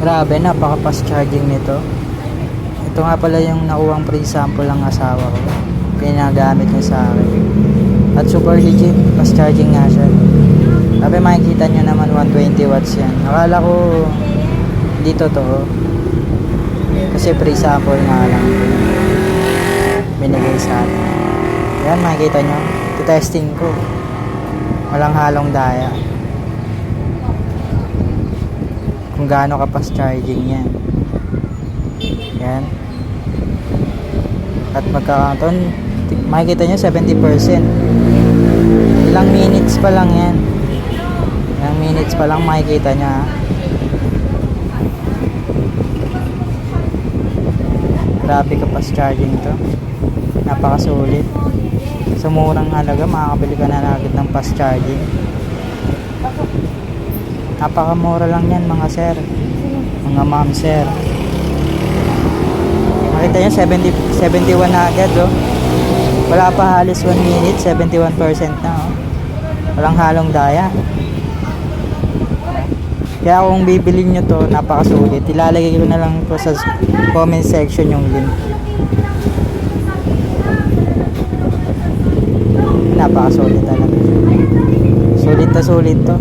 Grabe, napaka fast charging nito. Ito nga pala yung nakuhang free sample ng asawa ko. Pinagamit niya sa akin. At super legit, fast charging nga siya. Sabi makikita nyo naman 120 watts yan. Akala ko hindi totoo. Kasi free sample nga lang binigay sa atin. Yan, makikita nyo. Testing ko. Walang halong daya. Kung gaano ka fast charging yan. Yan. At magkakaroon, makikita nyo 70%. Ilang minutes pa lang yan. Ilang minutes pa lang makikita nyo ha. Grabe ka fast charging to. Napakasulit. Sa murang halaga makakabili ka na agad ng fast charging. Napakamura lang yan mga sir, mga ma'am sir. Makita nyo 71 na agad oh. Wala pa halos 1 minute, 71% na oh. Walang halong daya. Kaya kung bibilin nyo to, napakasulit. Ilalagay ko na lang po sa comment section yung link. Napakasulit talaga. Sulit na sulit to.